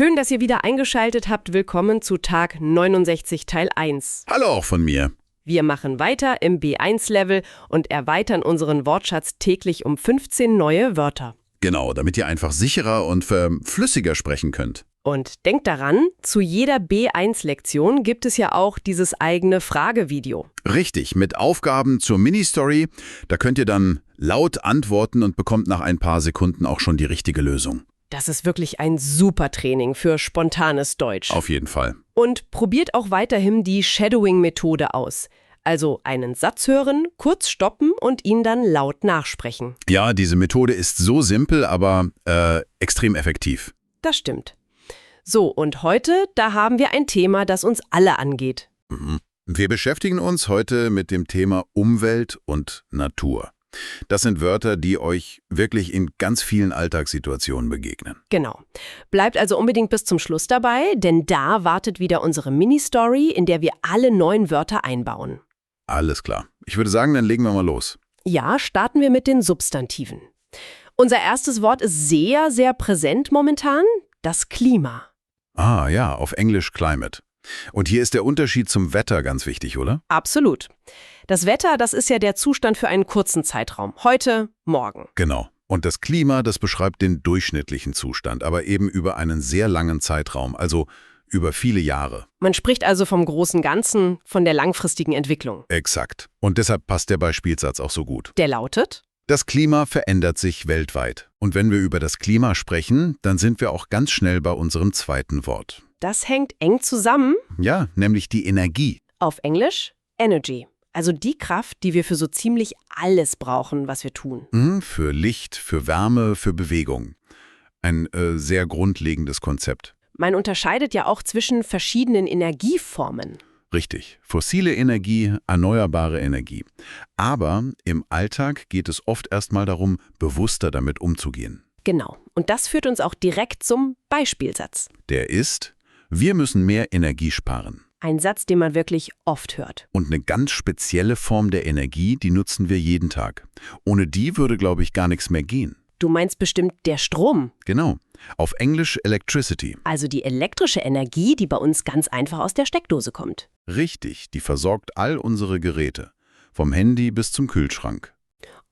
Schön, dass ihr wieder eingeschaltet habt. Willkommen zu Tag 69 Teil 1. Hallo auch von mir. Wir machen weiter im B1-Level und erweitern unseren Wortschatz täglich um 15 neue Wörter. Genau, damit ihr einfach sicherer und flüssiger sprechen könnt. Und denkt daran, zu jeder B1-Lektion gibt es ja auch dieses eigene Fragevideo. Richtig, mit Aufgaben zur Mini-Story. Da könnt ihr dann laut antworten und bekommt nach ein paar Sekunden auch schon die richtige Lösung. Das ist wirklich ein super Training für spontanes Deutsch. Auf jeden Fall. Und probiert auch weiterhin die Shadowing-Methode aus. Also einen Satz hören, kurz stoppen und ihn dann laut nachsprechen. Ja, diese Methode ist so simpel, aber extrem effektiv. Das stimmt. So, und heute, da haben wir ein Thema, das uns alle angeht. Wir beschäftigen uns heute mit dem Thema Umwelt und Natur. Das sind Wörter, die euch wirklich in ganz vielen Alltagssituationen begegnen. Genau. Bleibt also unbedingt bis zum Schluss dabei, denn da wartet wieder unsere Mini-Story, in der wir alle 9 Wörter einbauen. Alles klar. Ich würde sagen, dann legen wir mal los. Ja, starten wir mit den Substantiven. Unser erstes Wort ist sehr, sehr präsent momentan, das Klima. Ah ja, auf Englisch Climate. Und hier ist der Unterschied zum Wetter ganz wichtig, oder? Absolut. Das Wetter, das ist ja der Zustand für einen kurzen Zeitraum. Heute, morgen. Genau. Und das Klima, das beschreibt den durchschnittlichen Zustand, aber eben über einen sehr langen Zeitraum, also über viele Jahre. Man spricht also vom großen Ganzen, von der langfristigen Entwicklung. Exakt. Und deshalb passt der Beispielsatz auch so gut. Der lautet? Das Klima verändert sich weltweit. Und wenn wir über das Klima sprechen, dann sind wir auch ganz schnell bei unserem zweiten Wort. Das hängt eng zusammen. Ja, nämlich die Energie. Auf Englisch Energy. Also die Kraft, die wir für so ziemlich alles brauchen, was wir tun. Für Licht, für Wärme, für Bewegung. Ein sehr grundlegendes Konzept. Man unterscheidet ja auch zwischen verschiedenen Energieformen. Richtig. Fossile Energie, erneuerbare Energie. Aber im Alltag geht es oft erstmal darum, bewusster damit umzugehen. Genau. Und das führt uns auch direkt zum Beispielsatz. Der ist: Wir müssen mehr Energie sparen. Ein Satz, den man wirklich oft hört. Und eine ganz spezielle Form der Energie, die nutzen wir jeden Tag. Ohne die würde, glaube ich, gar nichts mehr gehen. Du meinst bestimmt der Strom. Genau. Auf Englisch Electricity. Also die elektrische Energie, die bei uns ganz einfach aus der Steckdose kommt. Richtig, die versorgt all unsere Geräte. Vom Handy bis zum Kühlschrank.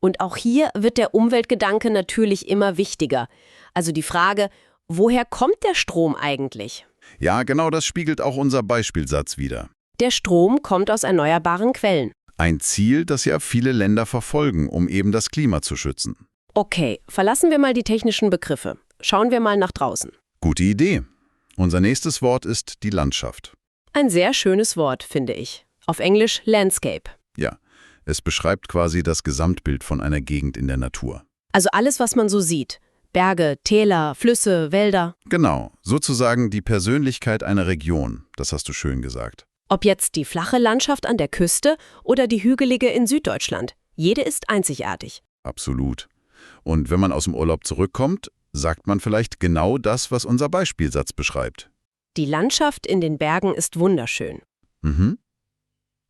Und auch hier wird der Umweltgedanke natürlich immer wichtiger. Also die Frage, woher kommt der Strom eigentlich? Ja, genau das spiegelt auch unser Beispielsatz wider. Der Strom kommt aus erneuerbaren Quellen. Ein Ziel, das ja viele Länder verfolgen, um eben das Klima zu schützen. Okay, verlassen wir mal die technischen Begriffe. Schauen wir mal nach draußen. Gute Idee. Unser nächstes Wort ist die Landschaft. Ein sehr schönes Wort, finde ich. Auf Englisch Landscape. Ja, es beschreibt quasi das Gesamtbild von einer Gegend in der Natur. Also alles, was man so sieht. Berge, Täler, Flüsse, Wälder. Genau, sozusagen die Persönlichkeit einer Region. Das hast du schön gesagt. Ob jetzt die flache Landschaft an der Küste oder die hügelige in Süddeutschland. Jede ist einzigartig. Absolut. Und wenn man aus dem Urlaub zurückkommt, sagt man vielleicht genau das, was unser Beispielsatz beschreibt. Die Landschaft in den Bergen ist wunderschön.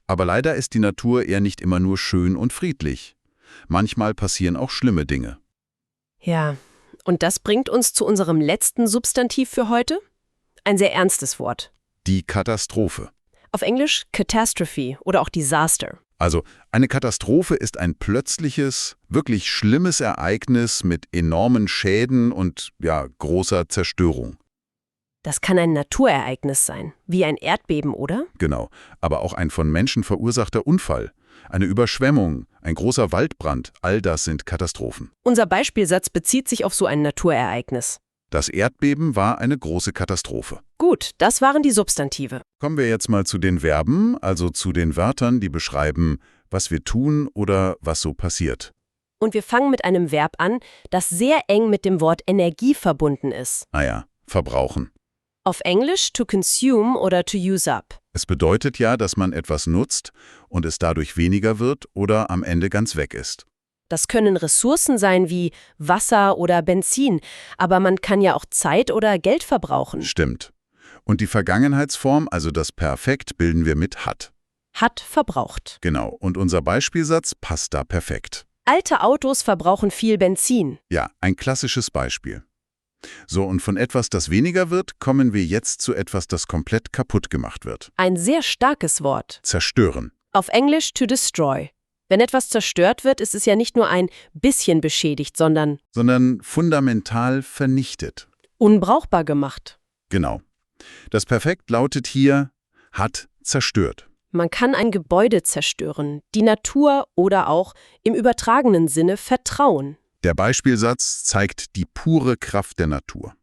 Aber leider ist die Natur eher nicht immer nur schön und friedlich. Manchmal passieren auch schlimme Dinge. Ja, und das bringt uns zu unserem letzten Substantiv für heute. Ein sehr ernstes Wort. Die Katastrophe. Auf Englisch Catastrophe oder auch Disaster. Also eine Katastrophe ist ein plötzliches, wirklich schlimmes Ereignis mit enormen Schäden und großer Zerstörung. Das kann ein Naturereignis sein, wie ein Erdbeben, oder? Genau, aber auch ein von Menschen verursachter Unfall, eine Überschwemmung, ein großer Waldbrand, all das sind Katastrophen. Unser Beispielsatz bezieht sich auf so ein Naturereignis. Das Erdbeben war eine große Katastrophe. Gut, das waren die Substantive. Kommen wir jetzt mal zu den Verben, also zu den Wörtern, die beschreiben, was wir tun oder was so passiert. Und wir fangen mit einem Verb an, das sehr eng mit dem Wort Energie verbunden ist. Verbrauchen. Auf Englisch to consume oder to use up. Es bedeutet ja, dass man etwas nutzt und es dadurch weniger wird oder am Ende ganz weg ist. Das können Ressourcen sein wie Wasser oder Benzin, aber man kann ja auch Zeit oder Geld verbrauchen. Stimmt. Und die Vergangenheitsform, also das Perfekt, bilden wir mit hat. Hat verbraucht. Genau, und unser Beispielsatz passt da perfekt. Alte Autos verbrauchen viel Benzin. Ja, ein klassisches Beispiel. So, und von etwas, das weniger wird, kommen wir jetzt zu etwas, das komplett kaputt gemacht wird. Ein sehr starkes Wort. Zerstören. Auf Englisch to destroy. Wenn etwas zerstört wird, ist es ja nicht nur ein bisschen beschädigt, sondern Sondern fundamental vernichtet. unbrauchbar gemacht. Genau. Das Perfekt lautet hier, hat zerstört. Man kann ein Gebäude zerstören, die Natur oder auch im übertragenen Sinne Vertrauen. Der Beispielsatz zeigt die pure Kraft der Natur.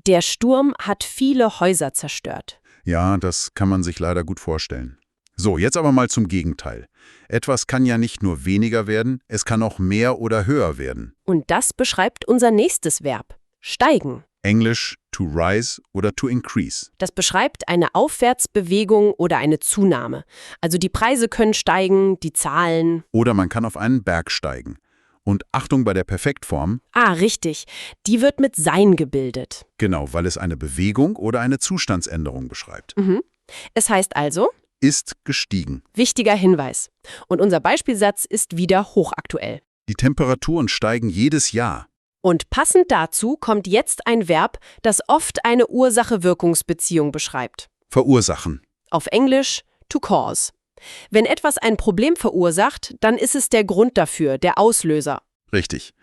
Der Sturm hat viele Häuser zerstört. Ja, das kann man sich leider gut vorstellen. So, jetzt aber mal zum Gegenteil. Etwas kann ja nicht nur weniger werden, es kann auch mehr oder höher werden. Und das beschreibt unser nächstes Verb. Steigen. Englisch to rise oder to increase. Das beschreibt eine Aufwärtsbewegung oder eine Zunahme. Also die Preise können steigen, die Zahlen. Oder man kann auf einen Berg steigen. Und Achtung bei der Perfektform, Ah, richtig. Die wird mit sein gebildet. genau, weil es eine Bewegung oder eine Zustandsänderung beschreibt. Es heißt also, Ist gestiegen. wichtiger Hinweis. Und unser Beispielsatz ist wieder hochaktuell. Die Temperaturen steigen jedes Jahr. Und passend dazu kommt jetzt ein Verb, das oft eine Ursache-Wirkungsbeziehung beschreibt. Verursachen. Auf Englisch to cause. Wenn etwas ein Problem verursacht, dann ist es der Grund dafür, der Auslöser. Richtig.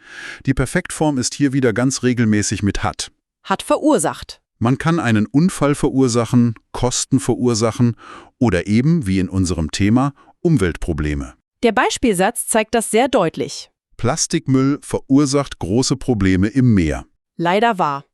Die Perfektform ist hier wieder ganz regelmäßig mit hat. Hat verursacht. Man kann einen Unfall verursachen, Kosten verursachen oder eben, wie in unserem Thema, Umweltprobleme. Der Beispielsatz zeigt das sehr deutlich. Plastikmüll verursacht große Probleme im Meer. Leider wahr.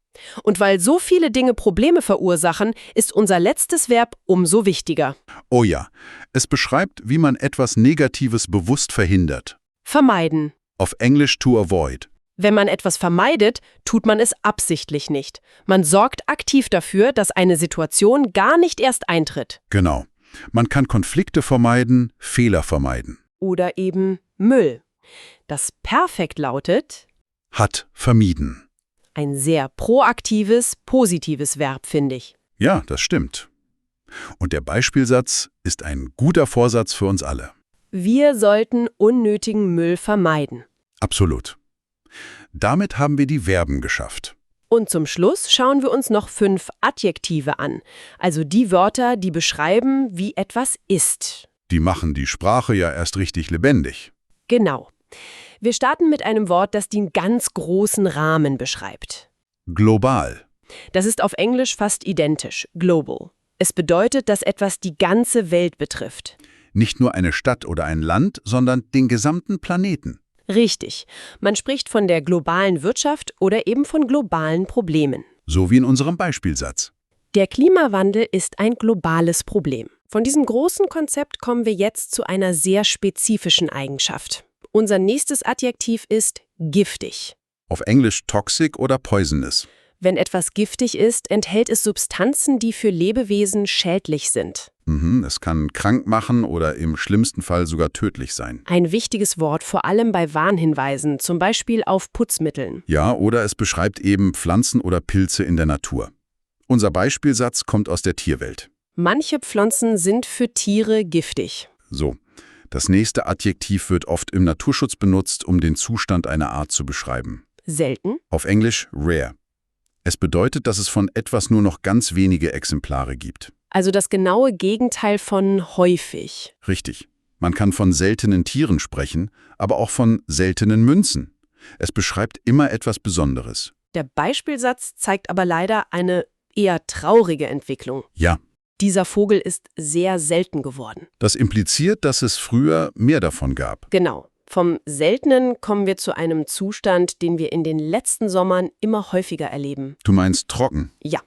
Und weil so viele Dinge Probleme verursachen, ist unser letztes Verb umso wichtiger. Oh ja, es beschreibt, wie man etwas Negatives bewusst verhindert. Vermeiden. Auf Englisch to avoid. Wenn man etwas vermeidet, tut man es absichtlich nicht. Man sorgt aktiv dafür, dass eine Situation gar nicht erst eintritt. Genau. Man kann Konflikte vermeiden, Fehler vermeiden. Oder eben Müll. Das Perfekt lautet Hat vermieden. ein sehr proaktives, positives Verb, finde ich. Ja, das stimmt. Und der Beispielsatz ist ein guter Vorsatz für uns alle. Wir sollten unnötigen Müll vermeiden. Absolut. Damit haben wir die Verben geschafft. Und zum Schluss schauen wir uns noch 5 Adjektive an, also die Wörter, die beschreiben, wie etwas ist. Die machen die Sprache ja erst richtig lebendig. Genau. Wir starten mit einem Wort, das den ganz großen Rahmen beschreibt. Global. Das ist auf Englisch fast identisch, global. Es bedeutet, dass etwas die ganze Welt betrifft. Nicht nur eine Stadt oder ein Land, sondern den gesamten Planeten. Richtig. Man spricht von der globalen Wirtschaft oder eben von globalen Problemen. So wie in unserem Beispielsatz. Der Klimawandel ist ein globales Problem. Von diesem großen Konzept kommen wir jetzt zu einer sehr spezifischen Eigenschaft. Unser nächstes Adjektiv ist giftig. Auf Englisch toxic oder poisonous. Wenn etwas giftig ist, enthält es Substanzen, die für Lebewesen schädlich sind. Es kann krank machen oder im schlimmsten Fall sogar tödlich sein. Ein wichtiges Wort, vor allem bei Warnhinweisen, zum Beispiel auf Putzmitteln. Ja, oder es beschreibt eben Pflanzen oder Pilze in der Natur. Unser Beispielsatz kommt aus der Tierwelt. Manche Pflanzen sind für Tiere giftig. So, das nächste Adjektiv wird oft im Naturschutz benutzt, um den Zustand einer Art zu beschreiben. Selten. Auf Englisch rare. Es bedeutet, dass es von etwas nur noch ganz wenige Exemplare gibt. Also das genaue Gegenteil von häufig. Richtig. Man kann von seltenen Tieren sprechen, aber auch von seltenen Münzen. Es beschreibt immer etwas Besonderes. Der Beispielsatz zeigt aber leider eine eher traurige Entwicklung. Ja, Dieser Vogel ist sehr selten geworden. das impliziert, dass es früher mehr davon gab. Genau. Vom Seltenen kommen wir zu einem Zustand, den wir in den letzten Sommern immer häufiger erleben. Du meinst trocken. Ja.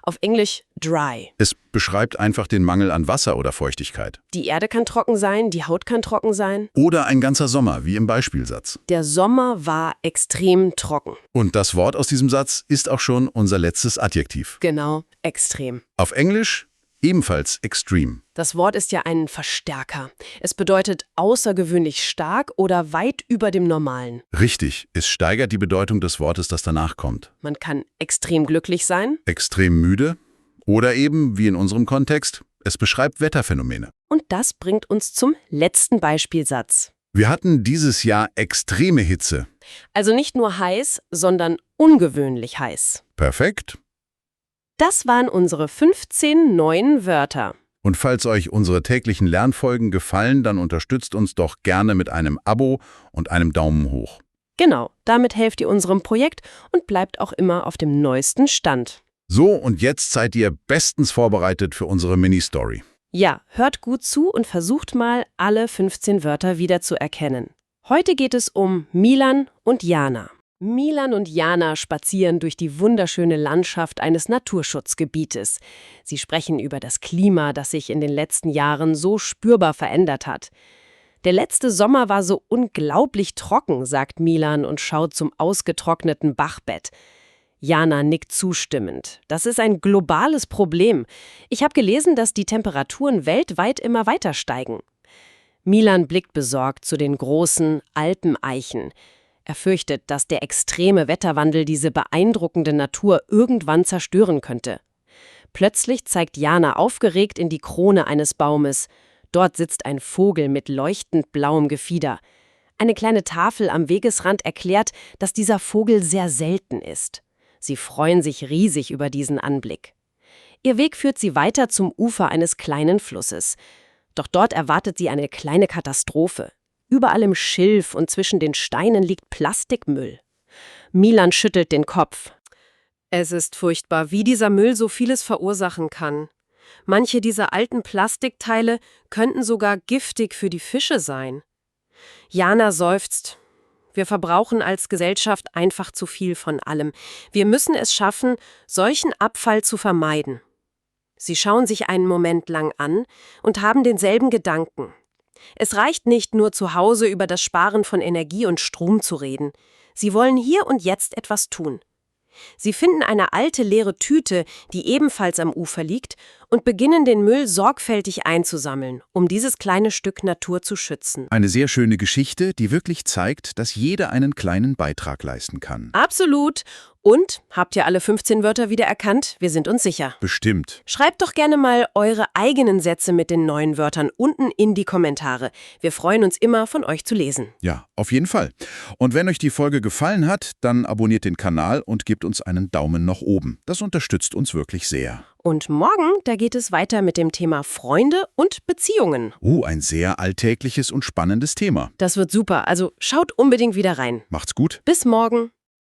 Auf Englisch dry. Es beschreibt einfach den Mangel an Wasser oder Feuchtigkeit. Die Erde kann trocken sein, die Haut kann trocken sein. Oder ein ganzer Sommer, wie im Beispielsatz. Der Sommer war extrem trocken. Und das Wort aus diesem Satz ist auch schon unser letztes Adjektiv. Genau, extrem. Auf Englisch ebenfalls extreme. Das Wort ist ja ein Verstärker. Es bedeutet außergewöhnlich stark oder weit über dem Normalen. Richtig, es steigert die Bedeutung des Wortes, das danach kommt. Man kann extrem glücklich sein Extrem müde oder eben, wie in unserem Kontext, es beschreibt Wetterphänomene. und das bringt uns zum letzten Beispielsatz. Wir hatten dieses Jahr extreme Hitze. Also nicht nur heiß, sondern ungewöhnlich heiß. Perfekt. Das waren unsere 15 neuen Wörter. Und falls euch unsere täglichen Lernfolgen gefallen, dann unterstützt uns doch gerne mit einem Abo und einem Daumen hoch. Genau, damit helft ihr unserem Projekt und bleibt auch immer auf dem neuesten Stand. So, und jetzt seid ihr bestens vorbereitet für unsere Mini-Story. Ja, hört gut zu und versucht mal, alle 15 Wörter wieder zu erkennen. Heute geht es um Milan und Jana. Milan und Jana spazieren durch die wunderschöne Landschaft eines Naturschutzgebietes. Sie sprechen über das Klima, das sich in den letzten Jahren so spürbar verändert hat. Der letzte Sommer war so unglaublich trocken, sagt Milan und schaut zum ausgetrockneten Bachbett. Jana nickt zustimmend. Das ist ein globales Problem. Ich habe gelesen, dass die Temperaturen weltweit immer weiter steigen. Milan blickt besorgt zu den großen Alpeneichen. Er fürchtet, dass der extreme Wetterwandel diese beeindruckende Natur irgendwann zerstören könnte. Plötzlich zeigt Jana aufgeregt in die Krone eines Baumes. Dort sitzt ein Vogel mit leuchtend blauem Gefieder. Eine kleine Tafel am Wegesrand erklärt, dass dieser Vogel sehr selten ist. Sie freuen sich riesig über diesen Anblick. Ihr Weg führt sie weiter zum Ufer eines kleinen Flusses. Doch dort erwartet sie eine kleine Katastrophe. Überall im Schilf und zwischen den Steinen liegt Plastikmüll. Milan schüttelt den Kopf. Es ist furchtbar, wie dieser Müll so vieles verursachen kann. Manche dieser alten Plastikteile könnten sogar giftig für die Fische sein. Jana seufzt. Wir verbrauchen als Gesellschaft einfach zu viel von allem. Wir müssen es schaffen, solchen Abfall zu vermeiden. Sie schauen sich einen Moment lang an und haben denselben Gedanken. Es reicht nicht nur zu Hause über das Sparen von Energie und Strom zu reden. Sie wollen hier und jetzt etwas tun. Sie finden eine alte leere Tüte, die ebenfalls am Ufer liegt, und beginnen den Müll sorgfältig einzusammeln, um dieses kleine Stück Natur zu schützen. Eine sehr schöne Geschichte, die wirklich zeigt, dass jeder einen kleinen Beitrag leisten kann. Absolut. Und, habt ihr alle 15 Wörter wieder erkannt? Wir sind uns sicher. Bestimmt. Schreibt doch gerne mal eure eigenen Sätze mit den neuen Wörtern unten in die Kommentare. Wir freuen uns immer, von euch zu lesen. Ja, auf jeden Fall. Und wenn euch die Folge gefallen hat, dann abonniert den Kanal und gebt uns einen Daumen nach oben. Das unterstützt uns wirklich sehr. Und morgen, da geht es weiter mit dem Thema Freunde und Beziehungen. Ein sehr alltägliches und spannendes Thema. Das wird super, also schaut unbedingt wieder rein. Macht's gut. Bis morgen.